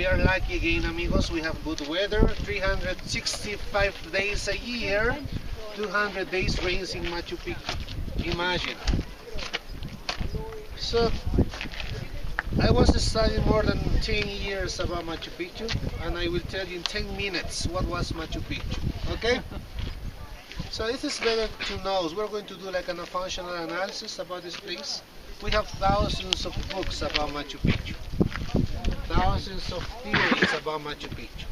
We are lucky again, amigos. We have good weather, 365 days a year, 200 days rains in Machu Picchu. Imagine. So, I was studying more than 10 years about Machu Picchu, and I will tell you in 10 minutes what was Machu Picchu. Okay? So it is better to know. We're going to do like a functional analysis about this place. We have thousands of books about Machu Picchu. Thousands of theories about Machu Picchu.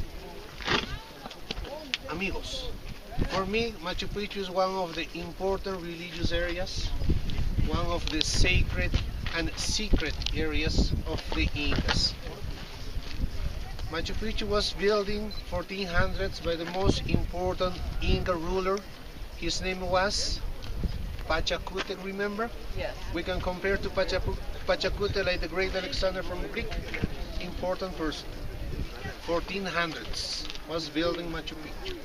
Amigos, for me, Machu Picchu is one of the important religious areas, one of the sacred and secret areas of the Incas. Machu Picchu was built in 1400s by the most important Inca ruler. His name was Pachacute, remember? Yes. We can compare to Pachacute like the great Alexander from Greek. Important person. 1400s was building Machu Picchu.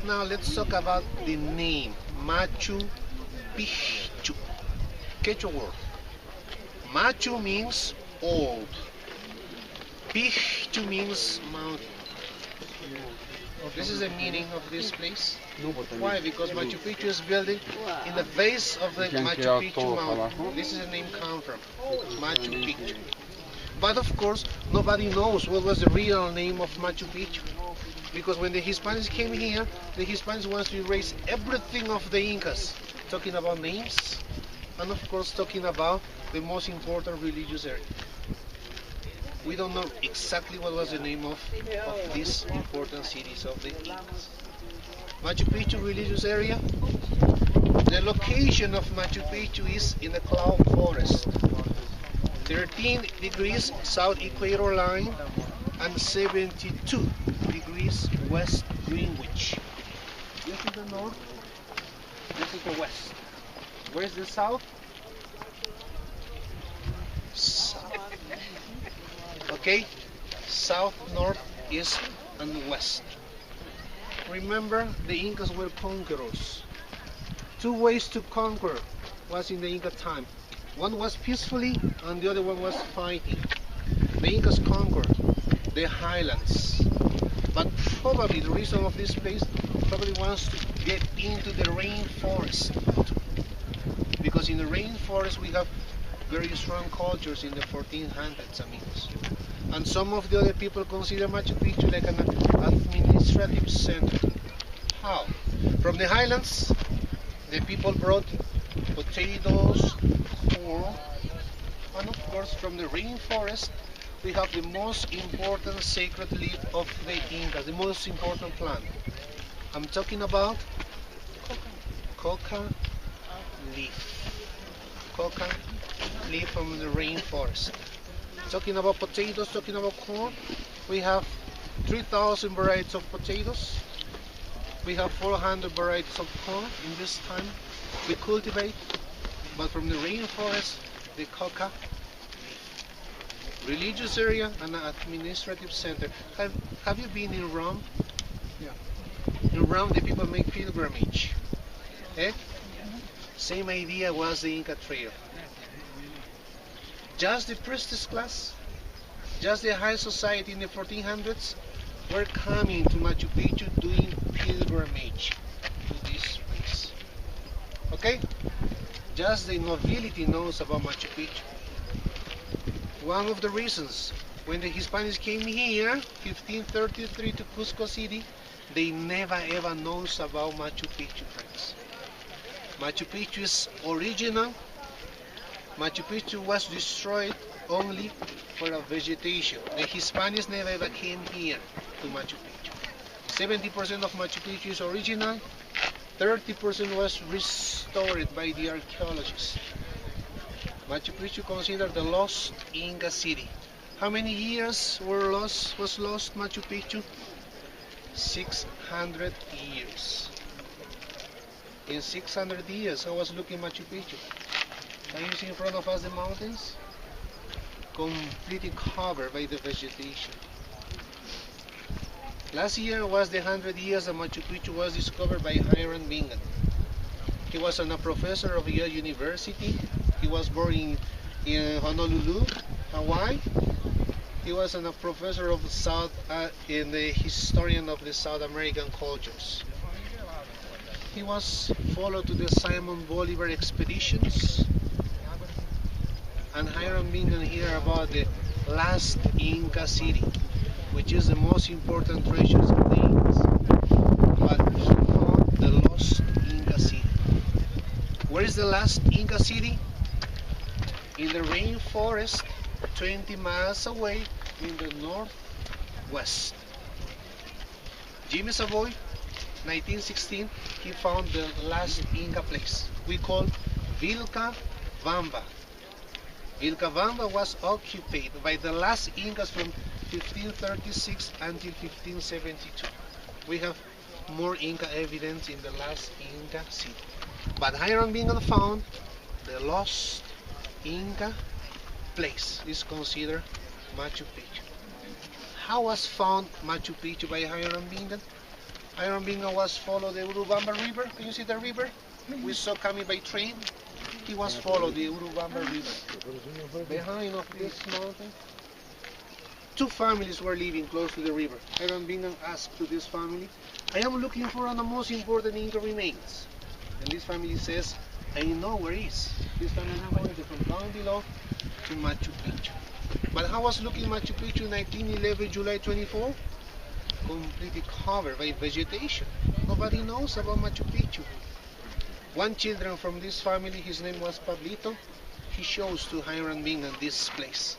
Now let's talk about the name Machu Picchu. Quechua word. Machu means old. Picchu means mountain. This is the meaning of this place. Why? Because Machu Picchu is building in the base of the Machu Picchu mountain. This is the name come from. Machu Picchu. But of course, nobody knows what was the real name of Machu Picchu. Because when the Hispanics came here, the Hispanics wanted to erase everything of the Incas. Talking about names, and of course talking about the most important religious area. We don't know exactly what was the name of these important cities of the Incas. Machu Picchu religious area. The location of Machu Picchu is in the cloud forest. 13 degrees south equator line and 72 degrees west Greenwich. This is the north, this is the west. Where is the south? South. Okay, south, north, east, and west. Remember, the Incas were conquerors. Two ways to conquer was in the Inca time. One was peacefully, and the other one was fighting. The Incas conquered the highlands, but probably the reason of this place probably wants to get into the rainforest, because in the rainforest we have very strong cultures in the 1400s, amigos. And some of the other people consider Machu Picchu like an administrative center. How? From the highlands, the people brought potatoes, corn, and of course from the rainforest, we have the most important sacred leaf of the Incas, the most important plant. I'm talking about coca leaf. Coca leaf from the rainforest. Talking about potatoes, talking about corn, we have 3,000 varieties of potatoes. We have 400 varieties of corn in this time we cultivate, but from the rainforest, the coca religious area and an administrative center. Have you been in Rome? Yeah. In Rome, the people make pilgrimage. Eh? Same idea was the Inca Trail. Just the priestess class, just the high society in the 1400s were coming to Machu Picchu doing pilgrimage to this place. Okay? Just the nobility knows about Machu Picchu. One of the reasons when the Hispanics came here, 1533 to Cusco City, they never ever knows about Machu Picchu, friends. Machu Picchu is original. Machu Picchu was destroyed only for a vegetation. The Hispanics never ever came here to Machu Picchu. 70% of Machu Picchu is original, 30% was restored by the archaeologists. Machu Picchu considered the lost Inca city. How many years was lost Machu Picchu? 600 years. In 600 years, I was looking at Machu Picchu. Can you see in front of us the mountains? Completely covered by the vegetation. Last year was the 100 years that Machu Picchu was discovered by Hiram Bingham. He was a professor of Yale University. He was born in Honolulu, Hawaii. He was a professor of in the historian of the South American cultures. He was followed to the Simon Bolivar expeditions, and Hiram Bingham hear about the last Inca city, which is the most important treasures of the Incas. But he found the lost Inca city. Where is the last Inca city? In the rainforest, 20 miles away in the northwest. Jimmy Savoy, 1916, he found the last Inca place. We call Vilcabamba. Vilcabamba was occupied by the last Incas from 1536 until 1572. We have more Inca evidence in the last Inca city. But Hiram Bingham found the lost Inca place is considered Machu Picchu. How was found Machu Picchu by Hiram Bingham? Hiram Bingham was followed the Urubamba River. Can you see the river? We saw coming by train. He was followed the Urubamba River. Behind of this mountain, two families were living close to the river. Hiram Bingham asked to this family, I am looking for the most important Inca remains. And this family says, I know where it is. This family pointed from down below to Machu Picchu. But how was looking Machu Picchu in 1911, July 24? Completely covered by vegetation. Nobody knows about Machu Picchu. One children from this family, his name was Pablito, he shows to Hiram Bingham this place.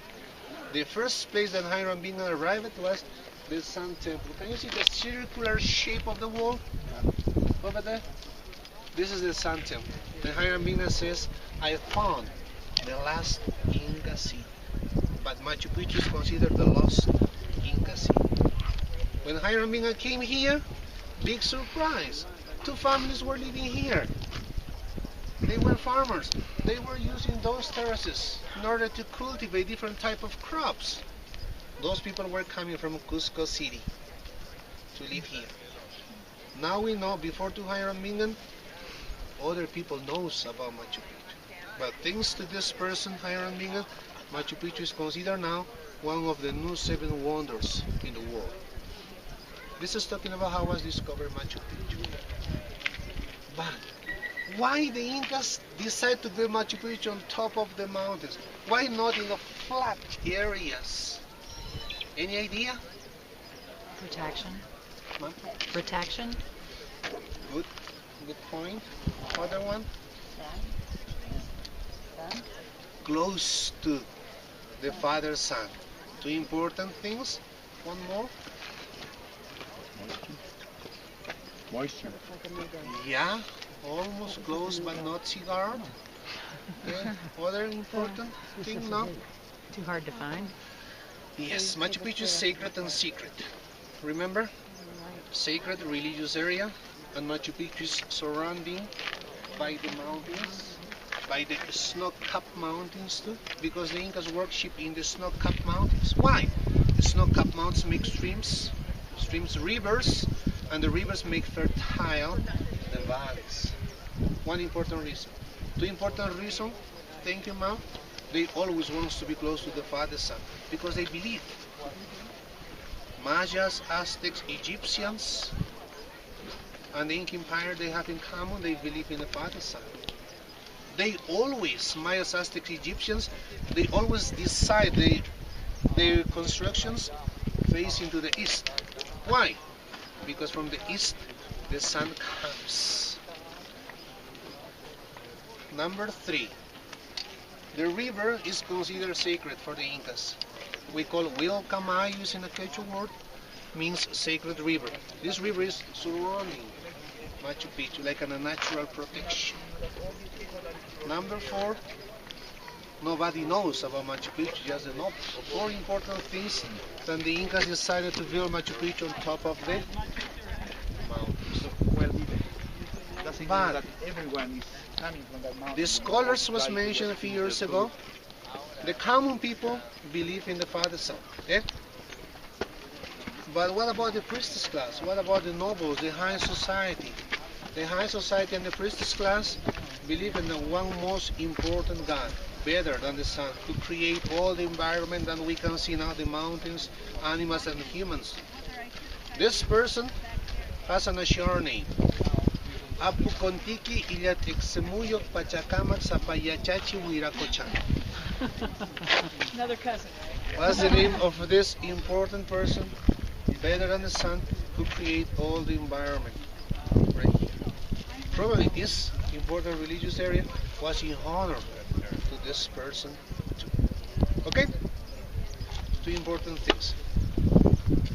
The first place that Hiram Bingham arrived at was the Sun Temple. Can you see the circular shape of the wall over there? This is the Sun Temple. And Hiram Bingham says, I found the last Inca city. But Machu Picchu is considered the lost Inca city. When Hiram Bingham came here, big surprise. Two families were living here. They were farmers. They were using those terraces in order to cultivate different type of crops. Those people were coming from Cusco City to live here. Now we know, before to Hiram Bingham, other people knows about Machu Picchu. But thanks to this person, Hiram Bingham, Machu Picchu is considered now one of the new 7 wonders in the world. This is talking about how was discovered Machu Picchu. But why the Incas decide to build Machu Picchu on top of the mountains? Why not in the flat areas? Any idea? Protection. Ma'am? Protection. Good point. Other one? Close to the Father Sun. Two important things. One more. Moisture. Yeah, almost close but not cigar. Okay. Other important thing now? Too hard to find. Yes, Machu Picchu is sacred and secret. Remember? Sacred religious area, and Machu Picchu is surrounding by the mountains, by the snow-capped mountains too, because the Incas worship in the snow-capped mountains. Why? The snow-capped mountains make streams, rivers, and the rivers make fertile the valleys. One important reason. Two important reasons, thank you, Ma'am. They always want to be close to the Father Sun, because they believe. Mayas, Aztecs, Egyptians, and the Inca Empire, they have in common, they believe in the Father Sun. They always, Mayas, Aztecs, Egyptians, they always decide their constructions facing to the east. Why? Because from the east, the sun comes. Number 3. The river is considered sacred for the Incas. We call Wilcamayus in the Quechua word, means sacred river. This river is surrounding Machu Picchu like a natural protection. Number 4, nobody knows about Machu Picchu, just the 4 important things that the Incas decided to build Machu Picchu on top of the mountains. Well, doesn't mean that everyone is coming from that mountain. The scholars was mentioned a few years ago. The common people believe in the Father Sun. Eh? But what about the priestess class? What about the nobles, the high society? The high society and the priestess class believe in the one most important God, better than the sun, to create all the environment that we can see now, the mountains, animals, and humans. This person has an Ashur name. Apu Kontiki Ilyat Exemuyok Pachakamak Sapayachachi Wirakochan. Another cousin. What's the name of this important person, better than the sun, who create all the environment? Right here. Probably this important religious area was in honor to this person too. Okay? Two important things.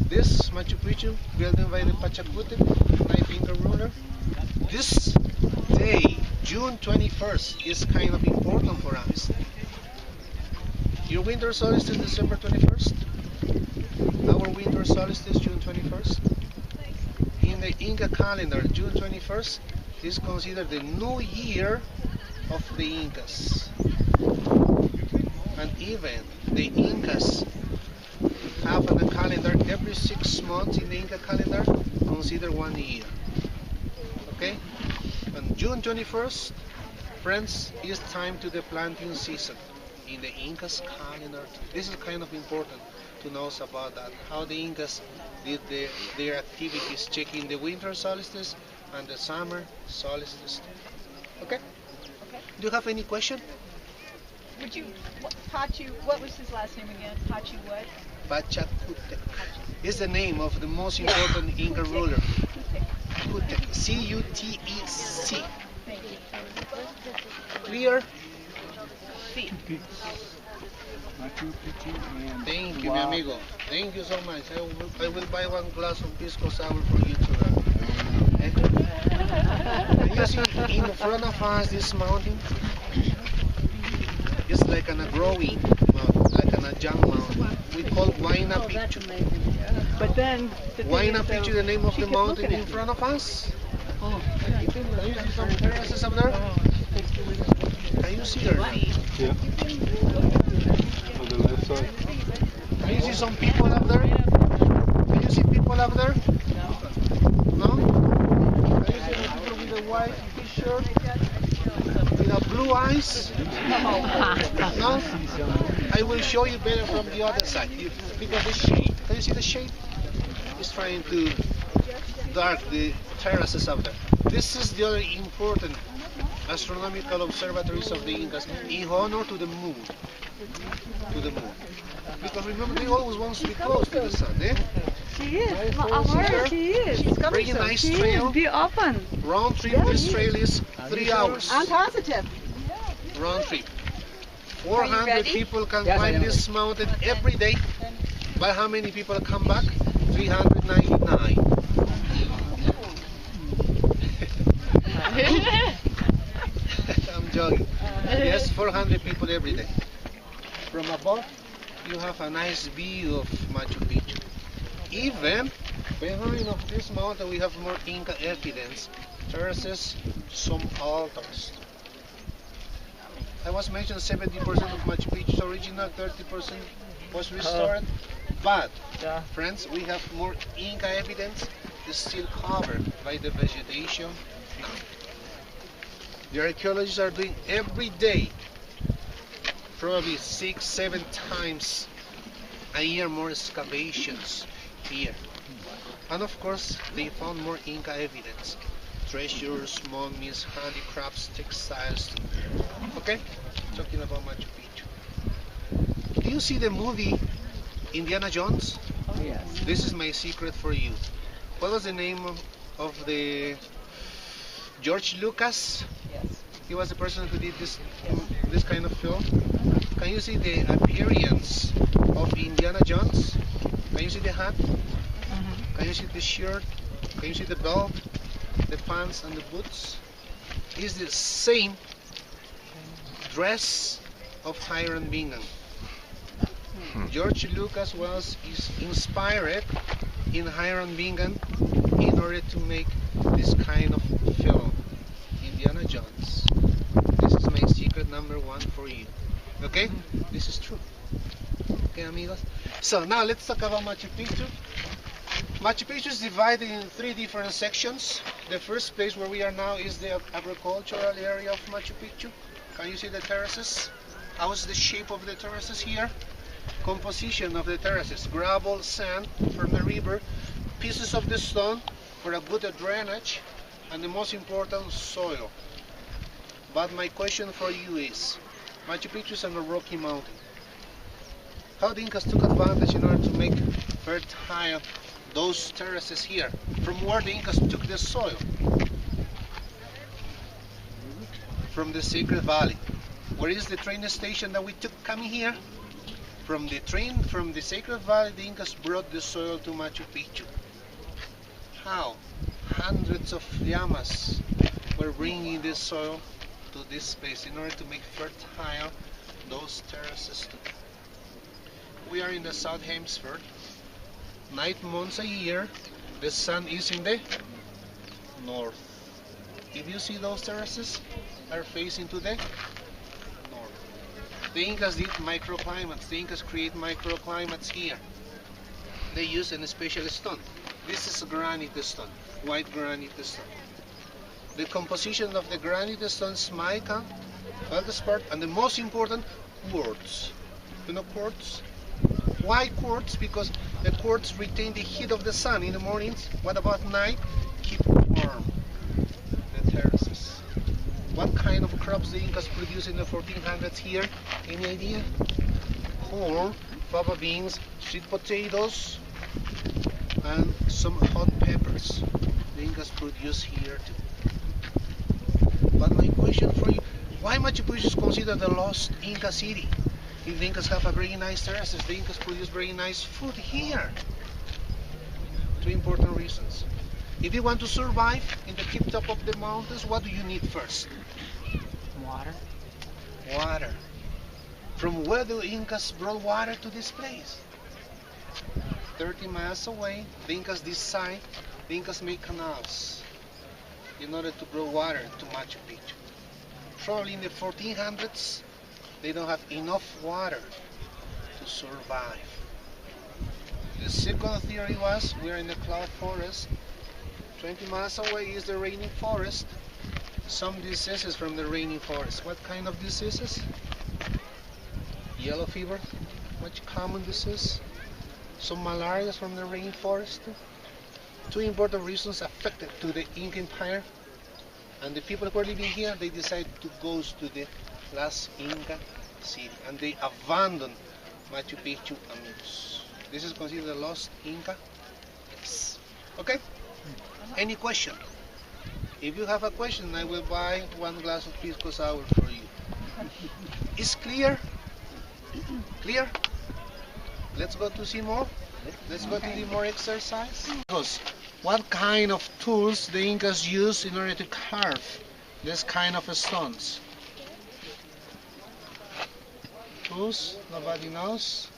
This Machu Picchu, built by the Pachacutec, knife Inca ruler. This day, June 21st, is kind of important for us. Your winter solstice, December 21st. Our winter solstice, June 21st. In the Inca calendar, June 21st is considered the new year of the Incas. And even the Incas have on a calendar every 6 months in the Inca calendar, consider 1 year. Okay? On June 21st, friends, is time to the planting season in the Incas calendar. This is kind of important to know about that, how the Incas did their activities, checking the winter solstice and the summer solstice. Okay? Do you have any question? Would you, Pachu, what was his last name again? Pachu what? Pachacutec is the name of the most important Inca ruler. Cutec. C-U-T-E-C. Thank you. Clear? Sí. Machu Picchu and Thank you, wow. mi amigo. Thank you so much. I will buy 1 glass of pisco sour for you too. Can you see in front of us this mountain? It's like a growing mountain, like a young mountain. We call Huayna Picchu. But then the thing Huayna is, though, Picchu, the name of she the kept mountain looking in at front of us. Oh. Can you see some terraces up there? Can you see her? Yeah. On the left side. Can you see some people up there? Can you see people up there? No? Can you see the people with a white t-shirt? With a blue eyes? No? I will show you better from the other side. Because the shade, can you see the shade? It's trying to dark the terraces up there. This is the other important astronomical observatories of the Incas in honor to the moon. To the moon. Because remember, they always want to be close to the sun, eh? She is. Right, Amor, she is. She's coming Very soon. nice She trail. is. Be open. Round trip, this trail is 3 hours. I'm positive. Round trip. 400 ready? people can climb this mountain every day. But how many people come back? 399. I'm joking. Yes, 400 people every day. From above, you have a nice view of Machu Picchu. Even behind of this mountain, we have more Inca evidence. Terraces, some altars. I was mentioned 70% of Machu Picchu's original, 30% was restored. But, friends, we have more Inca evidence still covered by the vegetation now. The archaeologists are doing every day, probably 6-7 times a year, more excavations here. And of course, they found more Inca evidence. Treasures, mummies, handicrafts, textiles. Okay? Talking about Machu Picchu. Do you see the movie Indiana Jones? Oh, yes. This is my secret for you. What was the name of the George Lucas? Yes. He was the person who did this kind of film. Can you see the appearance of Indiana Jones? Can you see the hat? Can you see the shirt? Can you see the belt, the pants and the boots? It's the same dress of Hiram Bingham. George Lucas was inspired in Hiram Bingham in order to make this kind of film, Indiana Jones. This is my secret number 1 for you. Okay? This is true. Okay, amigos? So now let's talk about Machu Picchu. Machu Picchu is divided in 3 different sections. The first place where we are now is the agricultural area of Machu Picchu. Can you see the terraces? How is the shape of the terraces here? Composition of the terraces: gravel, sand from the river, pieces of the stone for a good drainage, and the most important, soil. But my question for you is, Machu Picchu is on a rocky mountain. How the Incas took advantage in order to make fertile those terraces here? From where the Incas took the soil? From the Sacred Valley. Where is the train station that we took coming here? From the train, from the Sacred Valley, the Incas brought the soil to Machu Picchu. How? Hundreds of llamas were bringing this soil to this place in order to make fertile those terraces too. We are in the South Hemisphere. 9 months a year, the sun is in the north. If you see those terraces are facing to the north. The Incas did microclimates. The Incas create microclimates here. They use a special stone. This is granite stone, white granite stone. The composition of the granite stone is mica, feldspar, and the most important, quartz. You know quartz? Why quartz? Because the quartz retain the heat of the sun in the mornings. What about night? Keep warm the terraces. What kind of crops the Incas produced in the 1400s here? Any idea? Corn, fava beans, sweet potatoes, and some hot peppers. The Incas produce here too. But my question for you, why Machu Picchu is considered the lost Inca city? If the Incas have a very nice terraces, the Incas produce very nice food here. 2 important reasons. If you want to survive in the tip top of the mountains, what do you need first? Water. Water. From where the Incas brought water to this place? 30 miles away, the Incas make canals in order to bring water to Machu Picchu. Probably in the 1400s, they don't have enough water to survive. The second theory was, we're in the cloud forest, 20 miles away is the raining forest. Some diseases from the raining forest. What kind of diseases? Yellow fever, much common disease. Some malaria from the rainforest. 2 important reasons affected to the Inca Empire. And the people who are living here, they decide to go to the last Inca city, and they abandon Machu Picchu amigos. This is considered the lost Inca. Yes. Okay? Any question? If you have a question, I will buy 1 glass of pisco sour for you. Is clear? Clear? Let's go to see more. Let's go to do more exercise. What kind of tools the Incas use in order to carve this kind of stones? Tools? Nobody knows?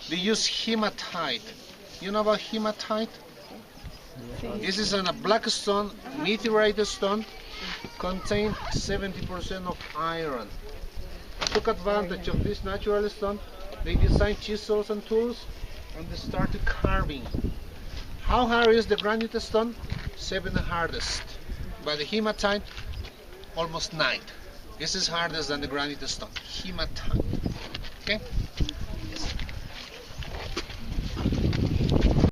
They use hematite. You know about hematite? This is a black stone, meteorite stone, contains 70% of iron. Took advantage of this natural stone. They designed chisels and tools, and they started carving. How hard is the granite stone? 7 hardest. But the hematite, almost 9. This is harder than the granite stone. Hematite. Okay?